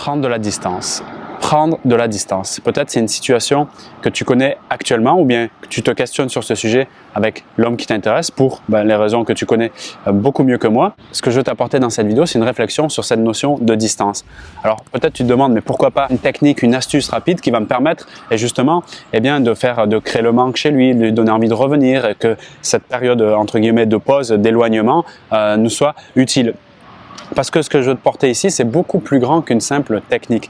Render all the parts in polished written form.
prendre de la distance. Prendre de la distance. Peut-être c'est une situation que tu connais actuellement ou bien que tu te questionnes sur ce sujet avec l'homme qui t'intéresse pour les raisons que tu connais beaucoup mieux que moi. Ce que je veux t'apporter dans cette vidéo, c'est une réflexion sur cette notion de distance. Alors peut-être tu te demandes, mais pourquoi pas une technique, une astuce rapide qui va me permettre justement de créer le manque chez lui, de lui donner envie de revenir et que cette période entre guillemets de pause, d'éloignement nous soit utile. Parce que ce que je veux te porter ici, c'est beaucoup plus grand qu'une simple technique.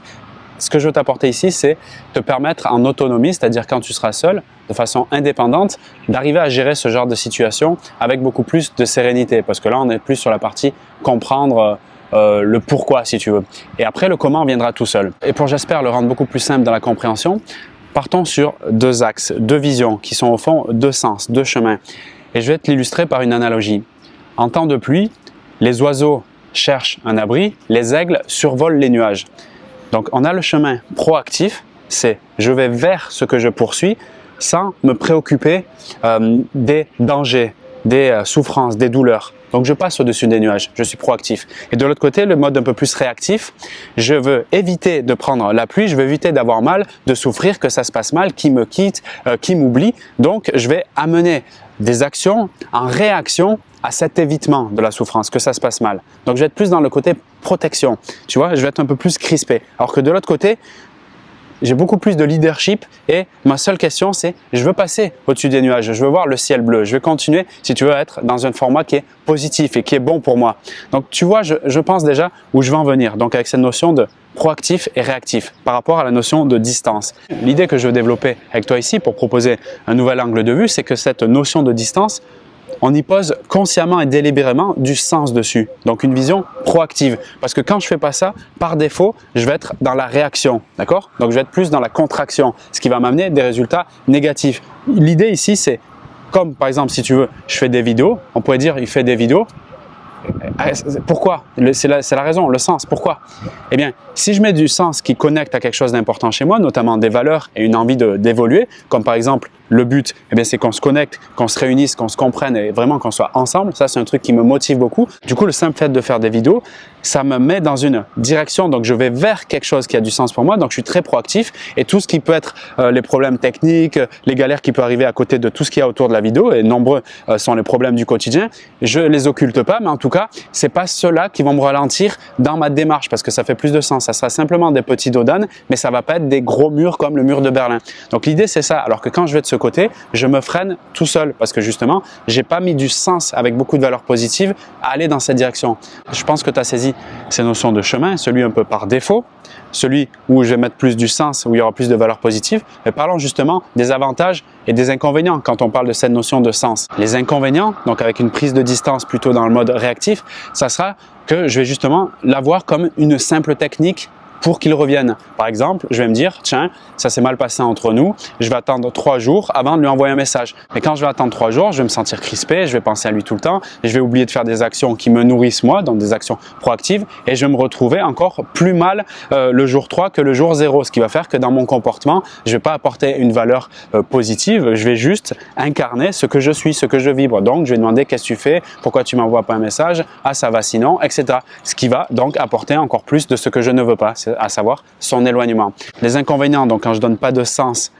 Ce que je veux t'apporter ici, c'est te permettre en autonomie, c'est-à-dire quand tu seras seul, de façon indépendante, d'arriver à gérer ce genre de situation avec beaucoup plus de sérénité. Parce que là, on est plus sur la partie comprendre le pourquoi, si tu veux. Et après, le comment viendra tout seul. Et pour, j'espère, le rendre beaucoup plus simple dans la compréhension, partons sur deux axes, deux visions qui sont au fond deux sens, deux chemins. Et je vais te l'illustrer par une analogie. En temps de pluie, les oiseaux cherchent un abri, les aigles survolent les nuages. Donc, on a le chemin proactif, c'est je vais vers ce que je poursuis sans me préoccuper des dangers, des souffrances, des douleurs. Donc, je passe au-dessus des nuages, je suis proactif. Et de l'autre côté, le mode un peu plus réactif, je veux éviter de prendre la pluie, je veux éviter d'avoir mal, de souffrir, que ça se passe mal, qu'il me quitte, qu'il m'oublie. Donc, je vais amener des actions en réaction à cet évitement de la souffrance, que ça se passe mal. Donc, je vais être plus dans le côté protection, tu vois, je vais être un peu plus crispé. Alors que de l'autre côté, j'ai beaucoup plus de leadership et ma seule question, c'est je veux passer au-dessus des nuages, je veux voir le ciel bleu, je vais continuer, si tu veux, à être dans un format qui est positif et qui est bon pour moi. Donc, tu vois, je pense déjà où je vais en venir. Donc, avec cette notion de proactif et réactif par rapport à la notion de distance. L'idée que je veux développer avec toi ici pour proposer un nouvel angle de vue, c'est que cette notion de distance, on y pose consciemment et délibérément du sens dessus. Donc, une vision proactive. Parce que quand je fais pas ça, par défaut, je vais être dans la réaction. D'accord? Donc, je vais être plus dans la contraction, ce qui va m'amener des résultats négatifs. L'idée ici, c'est comme par exemple, si tu veux, je fais des vidéos. On pourrait dire, il fait des vidéos. Pourquoi? C'est la raison, le sens. Pourquoi? Eh bien, si je mets du sens qui connecte à quelque chose d'important chez moi, notamment des valeurs et une envie d'évoluer, comme par exemple le but, eh bien, c'est qu'on se connecte, qu'on se réunisse, qu'on se comprenne et vraiment qu'on soit ensemble. Ça, c'est un truc qui me motive beaucoup. Du coup, le simple fait de faire des vidéos, ça me met dans une direction. Donc, je vais vers quelque chose qui a du sens pour moi. Donc, je suis très proactif et tout ce qui peut être les problèmes techniques, les galères qui peuvent arriver à côté de tout ce qu'il y a autour de la vidéo, et nombreux sont les problèmes du quotidien, je les occulte pas, mais en tout cas, c'est pas ceux-là qui vont me ralentir dans ma démarche parce que ça fait plus de sens. Ça sera simplement des petits dos d'âne, mais ça va pas être des gros murs comme le mur de Berlin. Donc, l'idée, c'est ça. Alors que quand je vais de ce côté, je me freine tout seul parce que justement, j'ai pas mis du sens avec beaucoup de valeurs positives à aller dans cette direction. Je pense que tu as saisi ces notions de chemin, celui un peu par défaut, celui où je vais mettre plus du sens, où il y aura plus de valeurs positives. Mais parlons justement des avantages et des inconvénients quand on parle de cette notion de sens. Les inconvénients, donc avec une prise de distance plutôt dans le mode réactif, ça sera que je vais justement l'avoir comme une simple technique pour qu'il revienne. Par exemple, je vais me dire, tiens, ça s'est mal passé entre nous, je vais attendre 3 jours avant de lui envoyer un message. Mais quand je vais attendre 3 jours, je vais me sentir crispé, je vais penser à lui tout le temps, et je vais oublier de faire des actions qui me nourrissent moi, donc des actions proactives, et je vais me retrouver encore plus mal le jour 3 que le jour 0, ce qui va faire que dans mon comportement, je ne vais pas apporter une valeur positive, je vais juste incarner ce que je suis, ce que je vibre. Donc, je vais demander qu'est-ce que tu fais, pourquoi tu ne m'envoies pas un message, ah ça va sinon, etc. Ce qui va donc apporter encore plus de ce que je ne veux pas, à savoir son éloignement. Les inconvénients, donc quand je donne pas de sens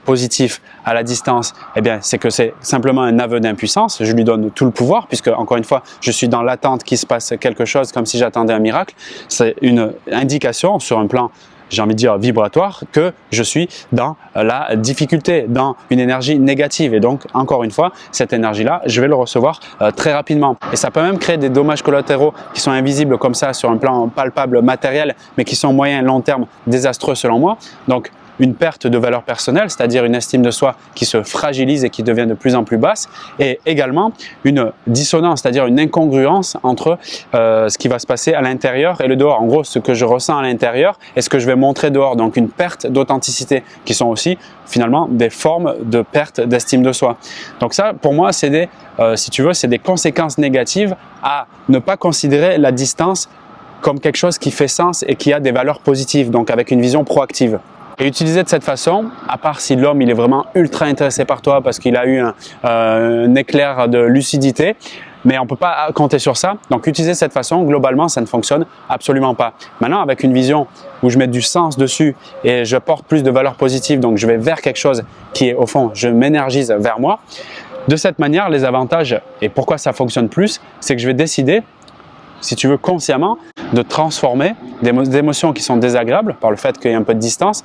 positif à la distance, eh bien, c'est que c'est simplement un aveu d'impuissance. Je lui donne tout le pouvoir puisque, encore une fois, je suis dans l'attente qu'il se passe quelque chose comme si j'attendais un miracle. C'est une indication sur un plan, j'ai envie de dire vibratoire, que je suis dans la difficulté, dans une énergie négative. Et donc, encore une fois, cette énergie-là, je vais le recevoir très rapidement. Et ça peut même créer des dommages collatéraux qui sont invisibles comme ça sur un plan palpable, matériel, mais qui sont moyen long terme désastreux selon moi. Donc, une perte de valeur personnelle, c'est-à-dire une estime de soi qui se fragilise et qui devient de plus en plus basse, et également une dissonance, c'est-à-dire une incongruence entre ce qui va se passer à l'intérieur et le dehors. En gros, ce que je ressens à l'intérieur et ce que je vais montrer dehors, donc une perte d'authenticité, qui sont aussi finalement des formes de perte d'estime de soi. Donc ça, pour moi, c'est des, si tu veux, c'est des conséquences négatives à ne pas considérer la distance comme quelque chose qui fait sens et qui a des valeurs positives, donc avec une vision proactive. Et utiliser de cette façon, à part si l'homme il est vraiment ultra intéressé par toi parce qu'il a eu un éclair de lucidité, mais on ne peut pas compter sur ça. Donc, utiliser cette façon, globalement, ça ne fonctionne absolument pas. Maintenant, avec une vision où je mets du sens dessus et je porte plus de valeur positive, donc je vais vers quelque chose qui est, au fond, je m'énergise vers moi. De cette manière, les avantages et pourquoi ça fonctionne plus, c'est que je vais décider, si tu veux, consciemment, de transformer des émotions qui sont désagréables par le fait qu'il y a un peu de distance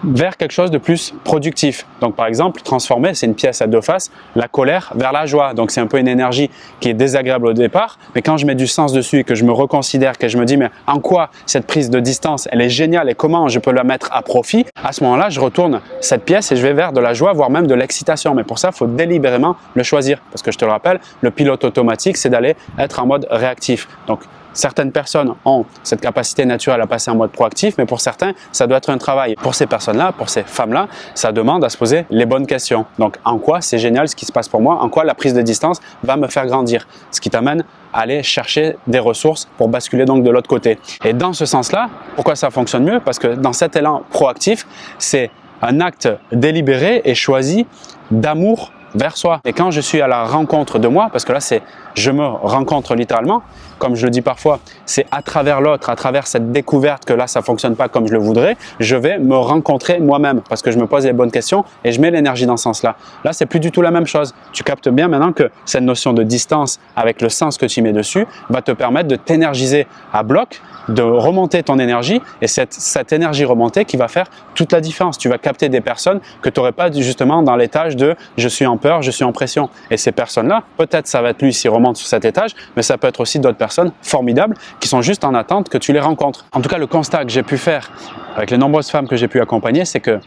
vers quelque chose de plus productif. Donc par exemple, transformer, c'est une pièce à deux faces, la colère vers la joie. Donc c'est un peu une énergie qui est désagréable au départ, mais quand je mets du sens dessus et que je me reconsidère, que je me dis mais en quoi cette prise de distance, elle est géniale et comment je peux la mettre à profit, à ce moment-là, je retourne cette pièce et je vais vers de la joie, voire même de l'excitation. Mais pour ça, il faut délibérément le choisir. Parce que je te le rappelle, le pilote automatique, c'est d'aller être en mode réactif. Donc certaines personnes ont cette capacité naturelle à passer en mode proactif, mais pour certains, ça doit être un travail. Pour ces personnes-là, pour ces femmes-là, ça demande à se poser les bonnes questions. Donc, en quoi c'est génial ce qui se passe pour moi? En quoi la prise de distance va me faire grandir? Ce qui t'amène à aller chercher des ressources pour basculer donc de l'autre côté. Et dans ce sens-là, pourquoi ça fonctionne mieux? Parce que dans cet élan proactif, c'est un acte délibéré et choisi d'amour vers soi. Et quand je suis à la rencontre de moi, parce que là, c'est je me rencontre littéralement, comme je le dis parfois, c'est à travers l'autre, à travers cette découverte que là, ça ne fonctionne pas comme je le voudrais, je vais me rencontrer moi-même parce que je me pose les bonnes questions et je mets l'énergie dans ce sens-là. Là, c'est plus du tout la même chose. Tu captes bien maintenant que cette notion de distance avec le sens que tu mets dessus va te permettre de t'énergiser à bloc, de remonter ton énergie et cette énergie remontée qui va faire toute la différence. Tu vas capter des personnes que tu n'aurais pas justement dans l'étage de « je suis en peur, je suis en pression ». Et ces personnes-là, peut-être ça va être lui s'il remonte sur cet étage, mais ça peut être aussi d'autres personnes formidables qui sont juste en attente que tu les rencontres. En tout cas, le constat que j'ai pu faire avec les nombreuses femmes que j'ai pu accompagner, c'est que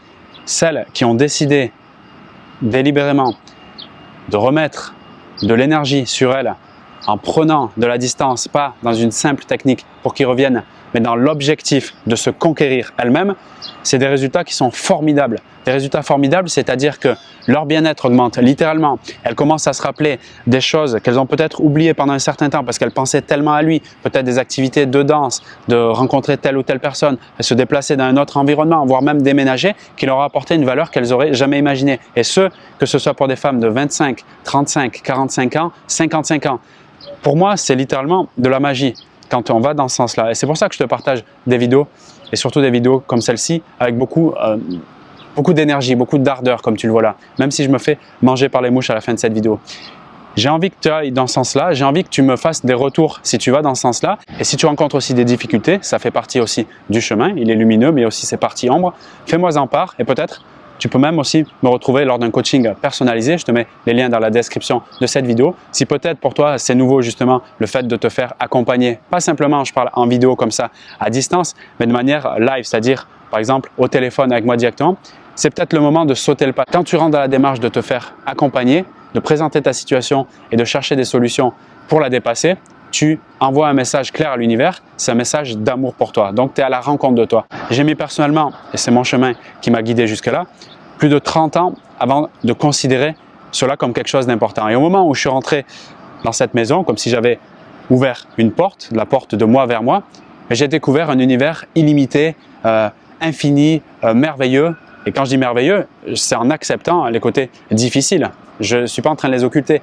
celles qui ont décidé délibérément de remettre de l'énergie sur elles en prenant de la distance, pas dans une simple technique pour qu'ils reviennent, mais dans l'objectif de se conquérir elles-mêmes, c'est des résultats qui sont formidables. Des résultats formidables, c'est-à-dire que leur bien-être augmente littéralement. Elles commencent à se rappeler des choses qu'elles ont peut-être oubliées pendant un certain temps parce qu'elles pensaient tellement à lui, peut-être des activités de danse, de rencontrer telle ou telle personne, de se déplacer dans un autre environnement, voire même déménager, qui leur a apporté une valeur qu'elles n'auraient jamais imaginée. Et que ce soit pour des femmes de 25, 35, 45 ans, 55 ans. Pour moi, c'est littéralement de la magie quand on va dans ce sens-là. Et c'est pour ça que je te partage des vidéos, et surtout des vidéos comme celle-ci, avec beaucoup d'énergie, beaucoup d'ardeur, comme tu le vois là, même si je me fais manger par les mouches à la fin de cette vidéo. J'ai envie que tu ailles dans ce sens-là, j'ai envie que tu me fasses des retours si tu vas dans ce sens-là. Et si tu rencontres aussi des difficultés, ça fait partie aussi du chemin, il est lumineux, mais aussi ses parties ombres, fais-moi en part et peut-être tu peux même aussi me retrouver lors d'un coaching personnalisé. Je te mets les liens dans la description de cette vidéo. Si peut-être pour toi, c'est nouveau justement le fait de te faire accompagner, pas simplement, je parle en vidéo comme ça, à distance, mais de manière live, c'est-à-dire par exemple au téléphone avec moi directement, c'est peut-être le moment de sauter le pas. Quand tu rentres dans la démarche de te faire accompagner, de présenter ta situation et de chercher des solutions pour la dépasser, tu envoies un message clair à l'univers, c'est un message d'amour pour toi. Donc, tu es à la rencontre de toi. J'ai mis personnellement, et c'est mon chemin qui m'a guidé jusque-là, plus de 30 ans avant de considérer cela comme quelque chose d'important. Et au moment où je suis rentré dans cette maison, comme si j'avais ouvert une porte, la porte de moi vers moi, j'ai découvert un univers illimité, infini, merveilleux. Et quand je dis merveilleux, c'est en acceptant les côtés difficiles. Je ne suis pas en train de les occulter.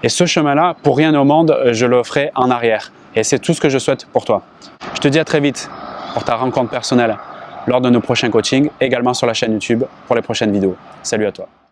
Et ce chemin-là, pour rien au monde, je le ferai en arrière. Et c'est tout ce que je souhaite pour toi. Je te dis à très vite pour ta rencontre personnelle lors de nos prochains coachings, également sur la chaîne YouTube pour les prochaines vidéos. Salut à toi.